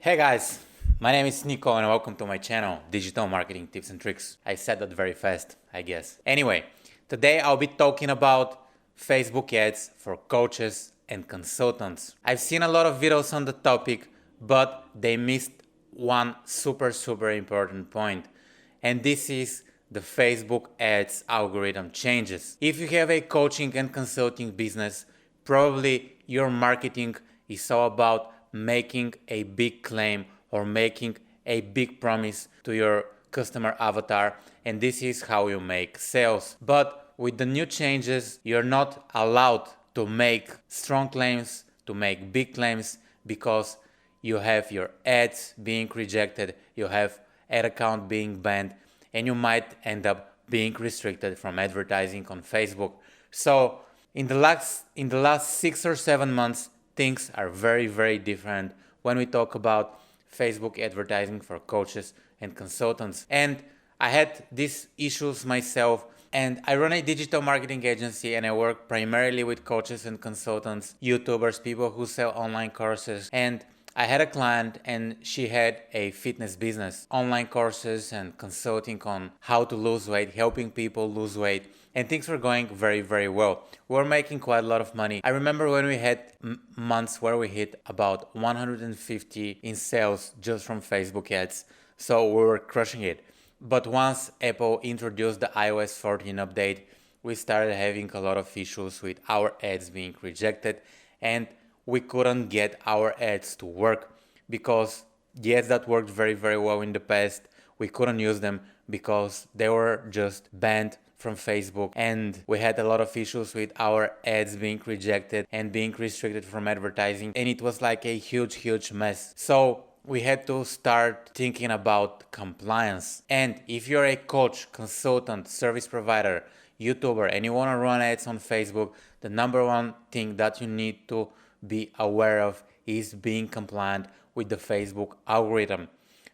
Hey guys, my name is Niko and welcome to my channel, Digital Marketing Tips and Tricks. I said that very fast, I guess. Anyway, today I'll be talking about Facebook ads for coaches and consultants. I've seen a lot of videos on the topic, but they missed one super important point. And this is the Facebook ads algorithm changes. If you have a coaching and consulting business, probably your marketing is all about making a big claim or making a big promise to your customer avatar, and this is how you make sales. But with the new changes, you're not allowed to make strong claims, to make big claims, because you have your ads being rejected, you have ad account being banned, and you might end up being restricted from advertising on Facebook. So in the last 6 or 7 months, things are very different when we talk about Facebook advertising for coaches and consultants. And I had these issues myself, and I run a digital marketing agency and I work primarily with coaches and consultants, YouTubers, people who sell online courses. And I had a client and she had a fitness business, online courses and consulting on how to lose weight, helping people lose weight, and things were going very well. We were making quite a lot of money. I remember when we had months where we hit about 150 in sales just from Facebook ads, so we were crushing it. But once Apple introduced the iOS 14 update, we started having a lot of issues with our ads being rejected, and we couldn't get our ads to work because the ads that worked very well in the past, we couldn't use them because they were just banned from Facebook, and we had a lot of issues with our ads being rejected and being restricted from advertising, and it was like a huge mess. So we had to start thinking about compliance. And if you're a coach, consultant, service provider, YouTuber, and you want to run ads on Facebook, the number one thing that you need to be aware of is being compliant with the Facebook algorithm.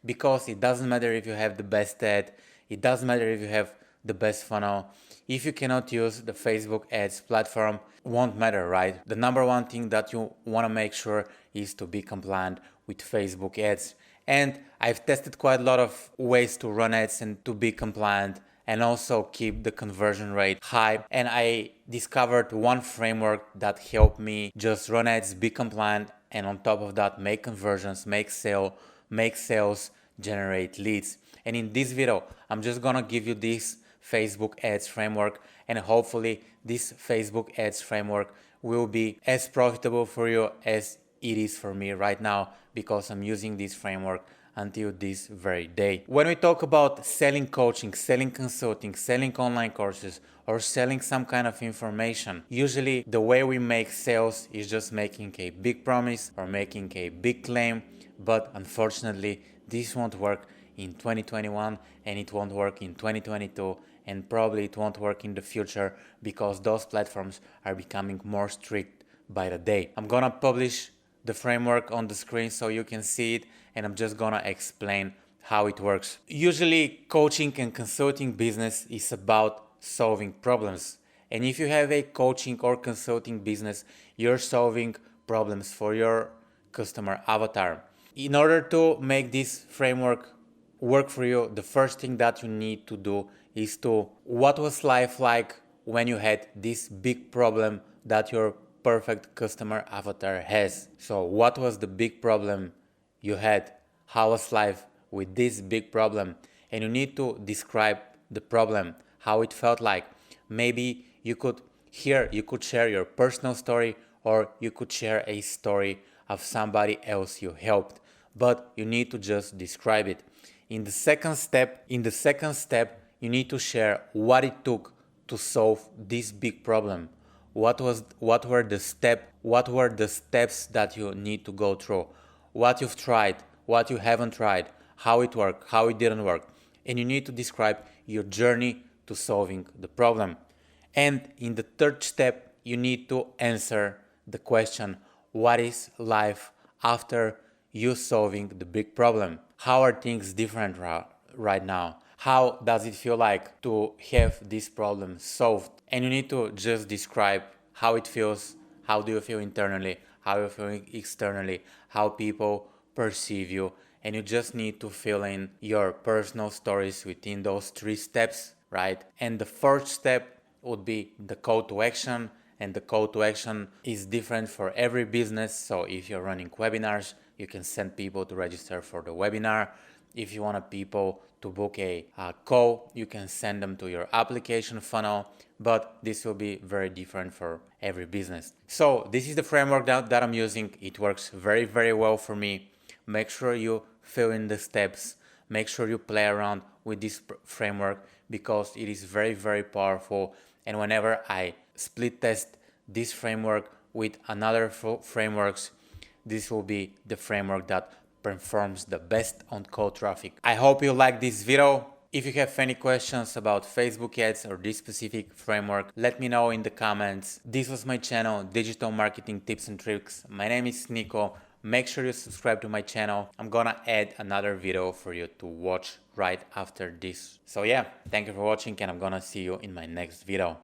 Because it doesn't matter if you have the best ad, it doesn't matter if you have the best funnel. If you cannot use the Facebook ads platform, won't matter, right? The number one thing that you want to make sure is to be compliant with Facebook ads. And I've tested quite a lot of ways to run ads and to be compliant and also keep the conversion rate high. And I discovered one framework that helped me just run ads, be compliant, and on top of that, make conversions, make sales, generate leads. And in this video, I'm just gonna give you this Facebook ads framework, and hopefully this Facebook ads framework will be as profitable for you as it is for me right now, because I'm using this framework until this very day. When we talk about selling coaching, selling consulting, selling online courses, or selling some kind of information, usually the way we make sales is just making a big promise or making a big claim, but unfortunately this won't work in 2021 and it won't work in 2022, and probably it won't work in the future because those platforms are becoming more strict by the day. I'm gonna publish the framework on the screen so you can see it, and I'm just gonna explain how it works. Usually coaching and consulting business is about solving problems, and if you have a coaching or consulting business, you're solving problems for your customer avatar. In order to make this framework work for you, the first thing that you need to do is to, what was life like when you had this big problem that your perfect customer avatar has? So what was the big problem you had? How was life with this big problem? And you need to describe the problem, how it felt like. Maybe you could share your personal story, or you could share a story of somebody else you helped, but you need to just describe it. In the second step, you need to share what it took to solve this big problem. What were the steps that you need to go through? What you've tried, what you haven't tried, how it worked, how it didn't work. And you need to describe your journey to solving the problem. And in the third step, you need to answer the question, what is life after you solving the big problem? How are things different right now? How does it feel like to have this problem solved? And you need to just describe how it feels, how do you feel internally, how you're feeling externally, how people perceive you, and you just need to fill in your personal stories within those 3 steps, right? And the first step would be the call to action, and the call to action is different for every business. So if you're running webinars, you can send people to register for the webinar. If you want people to book a call, you can send them to your application funnel, but this will be very different for every business. So this is the framework that I'm using. It works very, very well for me. Make sure you fill in the steps. Make sure you play around with this framework because it is very, very powerful. And whenever I split test this framework with another frameworks, this will be the framework that performs the best on cold traffic. I hope you like this video. If you have any questions about Facebook ads or this specific framework, let me know in the comments. This was my channel, Digital Marketing Tips and Tricks. My name is Niko. Make sure you subscribe to my channel. I'm gonna add another video for you to watch right after this. So yeah, thank you for watching and I'm gonna see you in my next video.